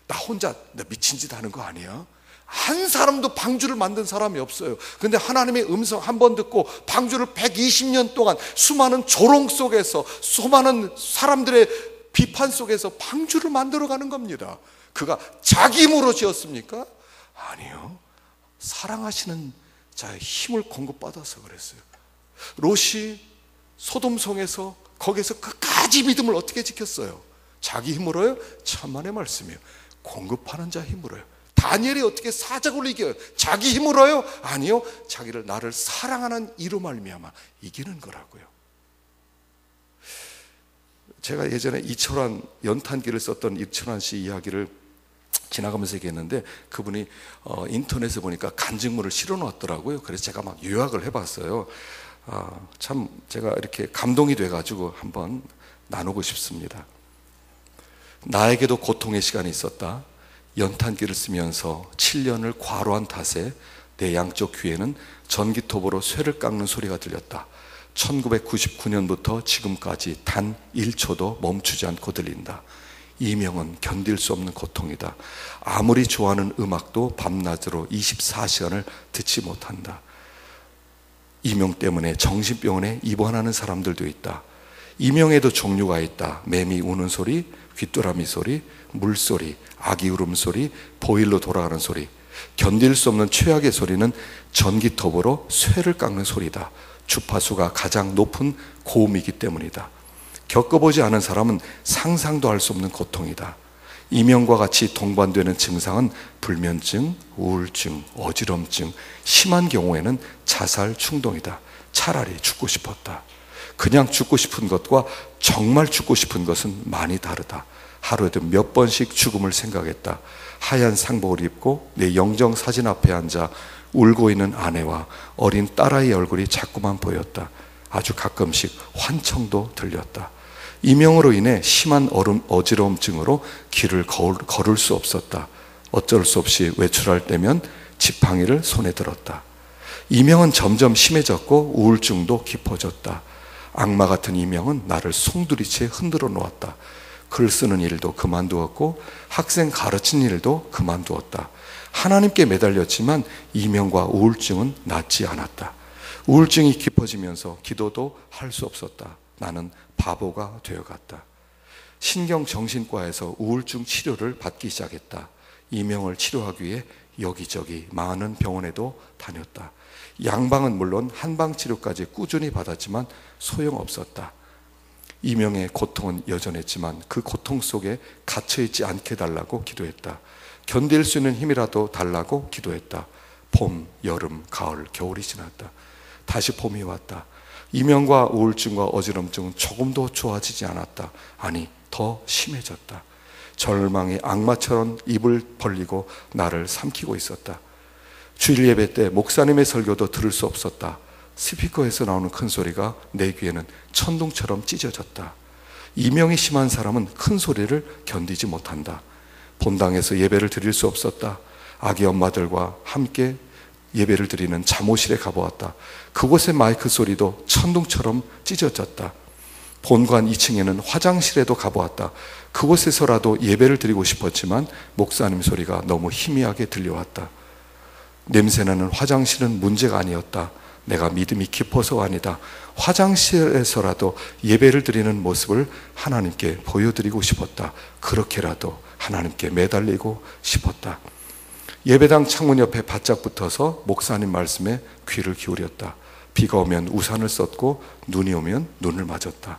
나 혼자 나 미친 짓 하는 거 아니야? 한 사람도 방주를 만든 사람이 없어요. 근데 하나님의 음성 한 번 듣고 방주를 120년 동안 수많은 조롱 속에서, 수많은 사람들의 비판 속에서 방주를 만들어가는 겁니다. 그가 자기 힘으로 지었습니까? 아니요. 사랑하시는 자의 힘을 공급받아서 그랬어요. 롯이 소돔성에서 거기서 끝까지 믿음을 어떻게 지켰어요? 자기 힘으로요? 천만의 말씀이에요. 공급하는 자 힘으로요. 다니엘이 어떻게 사적을 이겨요? 자기 힘으로요? 아니요. 자기를, 나를 사랑하는 이로 말미암아 이기는 거라고요. 제가 예전에 이철환, 연탄기를 썼던 이철환 씨 이야기를 지나가면서 얘기했는데, 그분이 인터넷에 보니까 간직물을 실어 놓았더라고요. 그래서 제가 막 요약을 해봤어요. 참 제가 이렇게 감동이 돼가지고 한번 나누고 싶습니다. 나에게도 고통의 시간이 있었다. 연탄기를 쓰면서 7년을 과로한 탓에 내 양쪽 귀에는 전기톱으로 쇠를 깎는 소리가 들렸다. 1999년부터 지금까지 단 1초도 멈추지 않고 들린다. 이명은 견딜 수 없는 고통이다. 아무리 좋아하는 음악도 밤낮으로 24시간을 듣지 못한다. 이명 때문에 정신병원에 입원하는 사람들도 있다. 이명에도 종류가 있다. 매미 우는 소리, 귀뚜라미 소리, 물소리, 아기 울음소리, 보일러 돌아가는 소리. 견딜 수 없는 최악의 소리는 전기톱으로 쇠를 깎는 소리다. 주파수가 가장 높은 고음이기 때문이다. 겪어보지 않은 사람은 상상도 할 수 없는 고통이다. 이명과 같이 동반되는 증상은 불면증, 우울증, 어지럼증, 심한 경우에는 자살 충동이다. 차라리 죽고 싶었다. 그냥 죽고 싶은 것과 정말 죽고 싶은 것은 많이 다르다. 하루에도 몇 번씩 죽음을 생각했다. 하얀 상복을 입고 내 영정 사진 앞에 앉아 울고 있는 아내와 어린 딸아이의 얼굴이 자꾸만 보였다. 아주 가끔씩 환청도 들렸다. 이명으로 인해 심한 어지러움증으로 길을 걸을 수 없었다. 어쩔 수 없이 외출할 때면 지팡이를 손에 들었다. 이명은 점점 심해졌고 우울증도 깊어졌다. 악마 같은 이명은 나를 송두리째 흔들어 놓았다. 글 쓰는 일도 그만두었고 학생 가르치는 일도 그만두었다. 하나님께 매달렸지만 이명과 우울증은 낫지 않았다. 우울증이 깊어지면서 기도도 할 수 없었다. 나는 바보가 되어갔다. 신경정신과에서 우울증 치료를 받기 시작했다. 이명을 치료하기 위해 여기저기 많은 병원에도 다녔다. 양방은 물론 한방치료까지 꾸준히 받았지만 소용없었다. 이명의 고통은 여전했지만 그 고통 속에 갇혀있지 않게 달라고 기도했다. 견딜 수 있는 힘이라도 달라고 기도했다. 봄, 여름, 가을, 겨울이 지났다. 다시 봄이 왔다. 이명과 우울증과 어지럼증은 조금도 좋아지지 않았다. 아니, 더 심해졌다. 절망이 악마처럼 입을 벌리고 나를 삼키고 있었다. 주일 예배 때 목사님의 설교도 들을 수 없었다. 스피커에서 나오는 큰 소리가 내 귀에는 천둥처럼 찢어졌다. 이명이 심한 사람은 큰 소리를 견디지 못한다. 본당에서 예배를 드릴 수 없었다. 아기 엄마들과 함께 예배를 드리는 잠옷실에 가보았다. 그곳의 마이크 소리도 천둥처럼 찢어졌다. 본관 2층에는 화장실에도 가보았다. 그곳에서라도 예배를 드리고 싶었지만 목사님 소리가 너무 희미하게 들려왔다. 냄새나는 화장실은 문제가 아니었다. 내가 믿음이 깊어서가 아니다. 화장실에서라도 예배를 드리는 모습을 하나님께 보여드리고 싶었다. 그렇게라도 하나님께 매달리고 싶었다. 예배당 창문 옆에 바짝 붙어서 목사님 말씀에 귀를 기울였다. 비가 오면 우산을 썼고 눈이 오면 눈을 맞았다.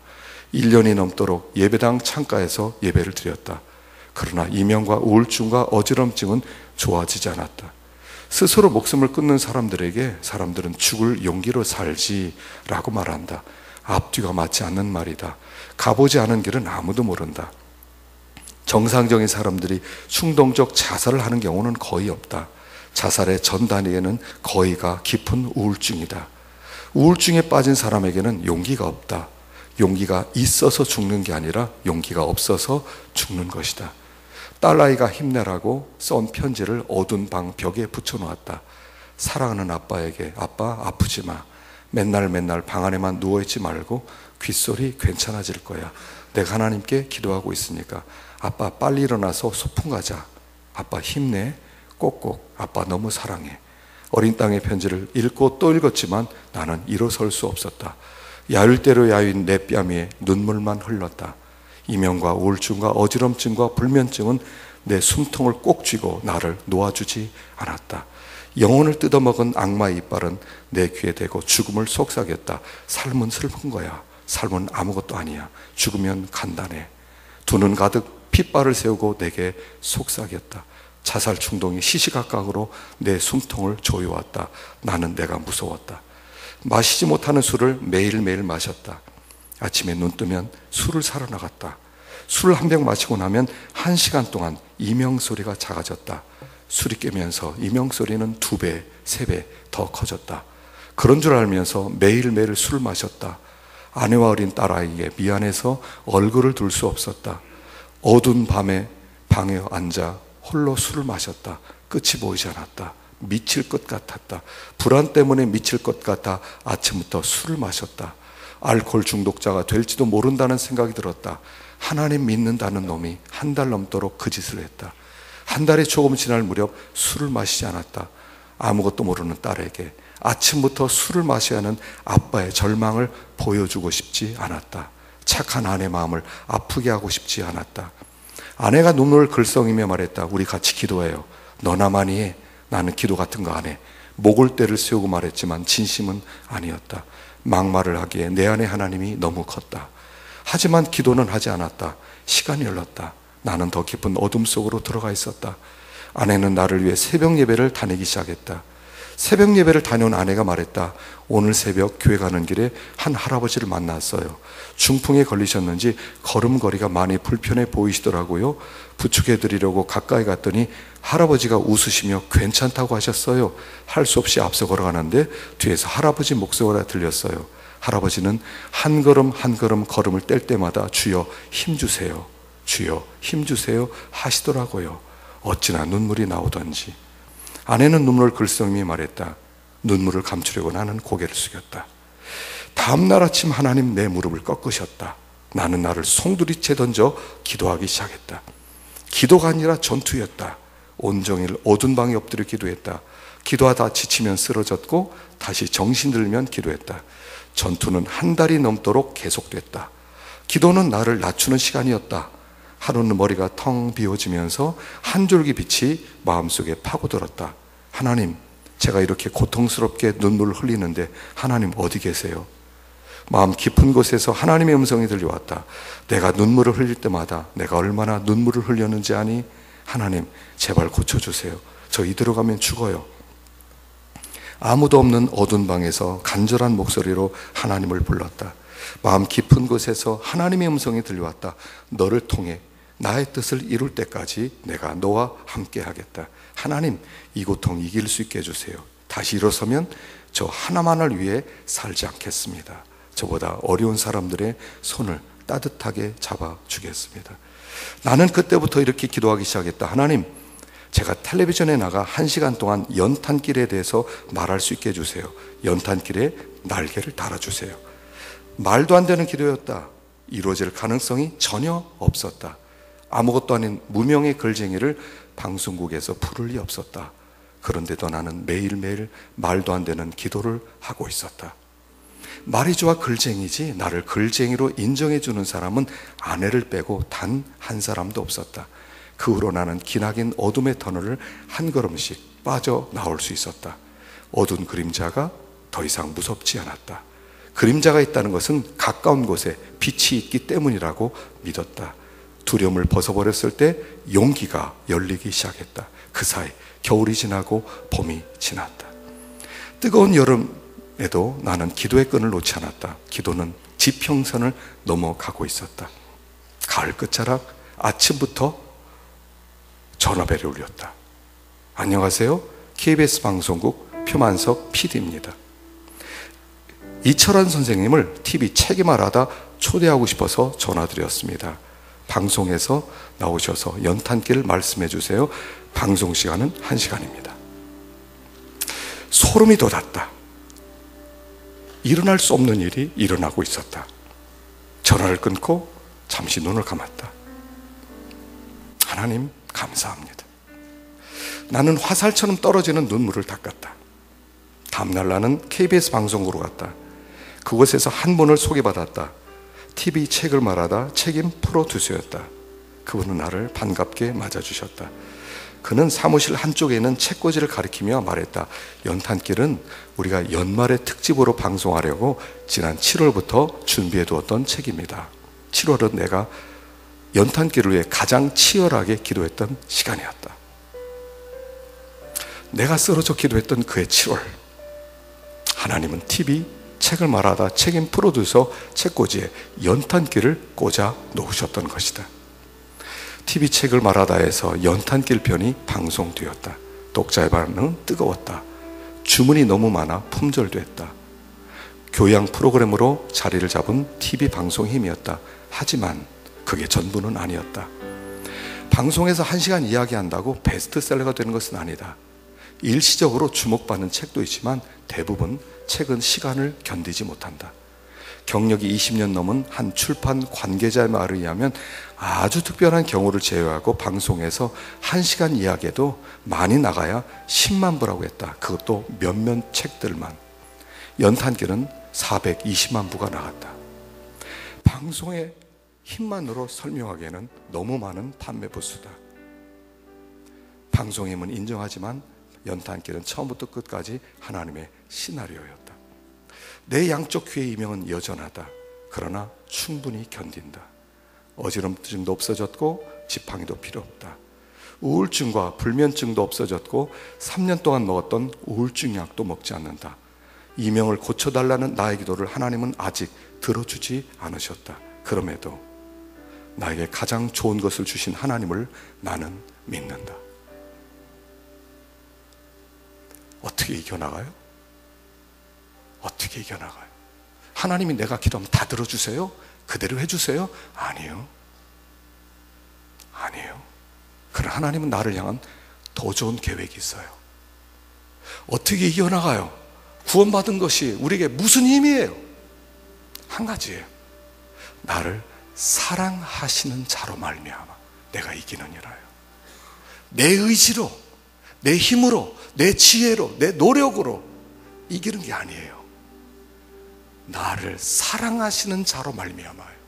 1년이 넘도록 예배당 창가에서 예배를 드렸다. 그러나 이명과 우울증과 어지럼증은 좋아지지 않았다. 스스로 목숨을 끊는 사람들에게 사람들은 죽을 용기로 살지라고 말한다. 앞뒤가 맞지 않는 말이다. 가보지 않은 길은 아무도 모른다. 정상적인 사람들이 충동적 자살을 하는 경우는 거의 없다. 자살의 전 단계는 거의가 깊은 우울증이다. 우울증에 빠진 사람에게는 용기가 없다. 용기가 있어서 죽는 게 아니라 용기가 없어서 죽는 것이다. 딸아이가 힘내라고 쏜 편지를 어두운 방 벽에 붙여놓았다. 사랑하는 아빠에게, 아빠 아프지 마. 맨날 방 안에만 누워있지 말고 귓소리 괜찮아질 거야. 내가 하나님께 기도하고 있으니까 아빠 빨리 일어나서 소풍 가자. 아빠 힘내. 꼭꼭 아빠 너무 사랑해. 어린 땅의 편지를 읽고 또 읽었지만 나는 일어설 수 없었다. 야율대로 야윈 내 뺨 위에 눈물만 흘렀다. 이명과 우울증과 어지럼증과 불면증은 내 숨통을 꼭 쥐고 나를 놓아주지 않았다. 영혼을 뜯어먹은 악마의 이빨은 내 귀에 대고 죽음을 속삭였다. 삶은 슬픈 거야. 삶은 아무것도 아니야. 죽으면 간단해. 두 눈 가득 핏발을 세우고 내게 속삭였다. 자살 충동이 시시각각으로 내 숨통을 조여왔다. 나는 내가 무서웠다. 마시지 못하는 술을 매일매일 마셨다. 아침에 눈 뜨면 술을 사러 나갔다. 술을 한 병 마시고 나면 1시간 동안 이명 소리가 작아졌다. 술이 깨면서 이명 소리는 2배, 3배 더 커졌다. 그런 줄 알면서 매일매일 술을 마셨다. 아내와 어린 딸아이에게 미안해서 얼굴을 둘 수 없었다. 어두운 밤에 방에 앉아 홀로 술을 마셨다. 끝이 보이지 않았다. 미칠 것 같았다. 불안 때문에 미칠 것 같아 아침부터 술을 마셨다. 알코올 중독자가 될지도 모른다는 생각이 들었다. 하나님 믿는다는 놈이 한 달 넘도록 그 짓을 했다. 한 달이 조금 지날 무렵 술을 마시지 않았다. 아무것도 모르는 딸에게 아침부터 술을 마셔야 하는 아빠의 절망을 보여주고 싶지 않았다. 착한 아내 마음을 아프게 하고 싶지 않았다. 아내가 눈물을 글썽이며 말했다. 우리 같이 기도해요. 너나만이 해. 나는 기도 같은 거 안 해. 목을대를 세우고 말했지만 진심은 아니었다. 막말을 하기에 내 안에 하나님이 너무 컸다. 하지만 기도는 하지 않았다. 시간이 흘렀다. 나는 더 깊은 어둠 속으로 들어가 있었다. 아내는 나를 위해 새벽 예배를 다니기 시작했다. 새벽 예배를 다녀온 아내가 말했다. 오늘 새벽 교회 가는 길에 한 할아버지를 만났어요. 중풍에 걸리셨는지 걸음걸이가 많이 불편해 보이시더라고요. 부축해 드리려고 가까이 갔더니 할아버지가 웃으시며 괜찮다고 하셨어요. 할 수 없이 앞서 걸어가는데 뒤에서 할아버지 목소리가 들렸어요. 할아버지는 한 걸음 한 걸음 걸음을 뗄 때마다 주여 힘주세요. 주여 힘주세요 하시더라고요. 어찌나 눈물이 나오던지. 아내는 눈물을 글썽이며 말했다. 눈물을 감추려고 나는 고개를 숙였다. 다음날 아침 하나님 내 무릎을 꺾으셨다. 나는 나를 송두리째 던져 기도하기 시작했다. 기도가 아니라 전투였다. 온종일 어두운 방에 엎드려 기도했다. 기도하다 지치면 쓰러졌고 다시 정신 들면 기도했다. 전투는 한 달이 넘도록 계속됐다. 기도는 나를 낮추는 시간이었다. 하루는 머리가 텅 비워지면서 한 줄기 빛이 마음속에 파고들었다. 하나님, 제가 이렇게 고통스럽게 눈물을 흘리는데 하나님 어디 계세요? 마음 깊은 곳에서 하나님의 음성이 들려왔다. 내가 눈물을 흘릴 때마다 내가 얼마나 눈물을 흘렸는지 아니? 하나님, 제발 고쳐주세요. 저 이대로 가면 죽어요. 아무도 없는 어두운 방에서 간절한 목소리로 하나님을 불렀다. 마음 깊은 곳에서 하나님의 음성이 들려왔다. 너를 통해 나의 뜻을 이룰 때까지 내가 너와 함께 하겠다. 하나님, 이 고통 이길 수 있게 해주세요. 다시 일어서면 저 하나만을 위해 살지 않겠습니다. 저보다 어려운 사람들의 손을 따뜻하게 잡아주겠습니다. 나는 그때부터 이렇게 기도하기 시작했다. 하나님, 제가 텔레비전에 나가 1시간 동안 연탄길에 대해서 말할 수 있게 해주세요. 연탄길에 날개를 달아주세요. 말도 안 되는 기도였다. 이루어질 가능성이 전혀 없었다. 아무것도 아닌 무명의 글쟁이를 방송국에서 부를 리 없었다. 그런데도 나는 매일매일 말도 안 되는 기도를 하고 있었다. 말이 좋아 글쟁이지 나를 글쟁이로 인정해주는 사람은 아내를 빼고 단 한 사람도 없었다. 그 후로 나는 기나긴 어둠의 터널을 한 걸음씩 빠져나올 수 있었다. 어두운 그림자가 더 이상 무섭지 않았다. 그림자가 있다는 것은 가까운 곳에 빛이 있기 때문이라고 믿었다. 두려움을 벗어버렸을 때 용기가 열리기 시작했다. 그 사이 겨울이 지나고 봄이 지났다. 뜨거운 여름에도 나는 기도의 끈을 놓지 않았다. 기도는 지평선을 넘어가고 있었다. 가을 끝자락 아침부터 전화벨이 울렸다. 안녕하세요. KBS 방송국 표만석 PD입니다. 이철환 선생님을 TV 책임하라다 초대하고 싶어서 전화드렸습니다. 방송에서 나오셔서 연탄길 말씀해 주세요. 방송 시간은 1시간입니다. 소름이 돋았다. 일어날 수 없는 일이 일어나고 있었다. 전화를 끊고 잠시 눈을 감았다. 하나님 감사합니다. 나는 화살처럼 떨어지는 눈물을 닦았다. 다음날 나는 KBS 방송국으로 갔다. 그곳에서 한 분을 소개받았다. TV 책을 말하다 책임 프로듀서였다. 그분은 나를 반갑게 맞아주셨다. 그는 사무실 한쪽에 있는 책꽂이를 가리키며 말했다. 연탄길은 우리가 연말의 특집으로 방송하려고 지난 7월부터 준비해 두었던 책입니다. 7월은 내가 연탄길을 위해 가장 치열하게 기도했던 시간이었다. 내가 쓰러져 기도했던 그해 7월, 하나님은 TV 책을 말하다 책임 프로듀서 책꽂이에 연탄길을 꽂아 놓으셨던 것이다. TV 책을 말하다에서 연탄길 편이 방송되었다. 독자의 반응은 뜨거웠다. 주문이 너무 많아 품절됐다. 교양 프로그램으로 자리를 잡은 TV 방송 힘이었다. 하지만 그게 전부는 아니었다. 방송에서 1시간 이야기한다고 베스트셀러가 되는 것은 아니다. 일시적으로 주목받는 책도 있지만 대부분 책은 시간을 견디지 못한다. 경력이 20년 넘은 한 출판 관계자의 말에 의하면 아주 특별한 경우를 제외하고 방송에서 1시간 이야기에도 많이 나가야 10만 부라고 했다. 그것도 몇몇 책들만. 연탄길은 420만 부가 나갔다. 방송의 힘만으로 설명하기에는 너무 많은 판매 부수다. 방송의 힘은 인정하지만 연탄길은 처음부터 끝까지 하나님의 시나리오였다. 내 양쪽 귀의 이명은 여전하다. 그러나 충분히 견딘다. 어지럼증도 없어졌고 지팡이도 필요 없다. 우울증과 불면증도 없어졌고 3년 동안 먹었던 우울증 약도 먹지 않는다. 이명을 고쳐달라는 나의 기도를 하나님은 아직 들어주지 않으셨다. 그럼에도 나에게 가장 좋은 것을 주신 하나님을 나는 믿는다. 어떻게 이겨나가요? 어떻게 이겨나가요? 하나님이 내가 기도하면 다 들어주세요? 그대로 해주세요? 아니요. 아니에요. 그러나 하나님은 나를 향한 더 좋은 계획이 있어요. 어떻게 이겨나가요? 구원받은 것이 우리에게 무슨 힘이에요? 한 가지예요. 나를 사랑하시는 자로 말미암아 내가 이기느니라요. 내 의지로, 내 힘으로, 내 지혜로, 내 노력으로 이기는 게 아니에요. 나를 사랑하시는 자로 말미암아요.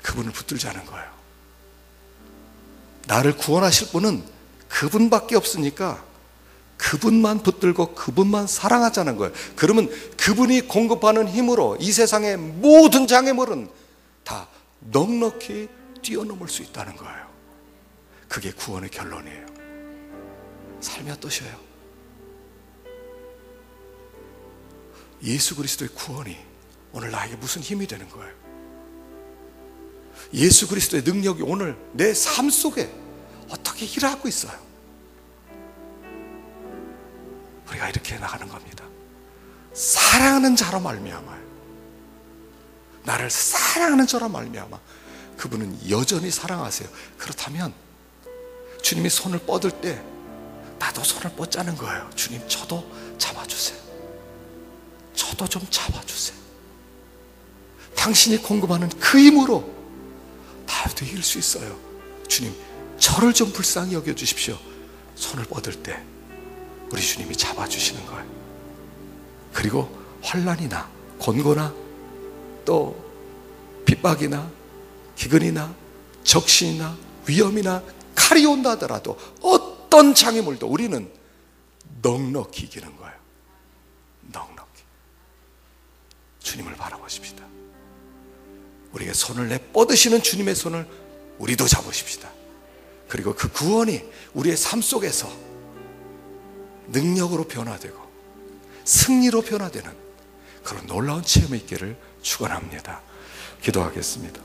그분을 붙들자는 거예요. 나를 구원하실 분은 그분밖에 없으니까 그분만 붙들고 그분만 사랑하자는 거예요. 그러면 그분이 공급하는 힘으로 이 세상의 모든 장애물은 다 넉넉히 뛰어넘을 수 있다는 거예요. 그게 구원의 결론이에요. 삶이 어떠셔요? 예수 그리스도의 구원이 오늘 나에게 무슨 힘이 되는 거예요? 예수 그리스도의 능력이 오늘 내 삶 속에 어떻게 일하고 있어요? 우리가 이렇게 나가는 겁니다. 사랑하는 자로 말미암아요. 나를 사랑하는 자로 말미암아 그분은 여전히 사랑하세요. 그렇다면 주님이 손을 뻗을 때 나도 손을 뻗자는 거예요. 주님, 저도 잡아주세요. 저도 좀 잡아주세요. 당신이 공급하는 그 힘으로 나도 이길 수 있어요. 주님, 저를 좀 불쌍히 여겨주십시오. 손을 뻗을 때 우리 주님이 잡아주시는 거예요. 그리고 환난이나 곤고나 또 핍박이나 기근이나 적신이나 위험이나 칼이 온다 하더라도 어떤 장애물도 우리는 넉넉히 이기는 거예요. 넉넉히. 주님을 바라보십시다. 우리에게 손을 내 뻗으시는 주님의 손을 우리도 잡으십시다. 그리고 그 구원이 우리의 삶 속에서 능력으로 변화되고 승리로 변화되는 그런 놀라운 체험이 있기를 축원합니다. 기도하겠습니다.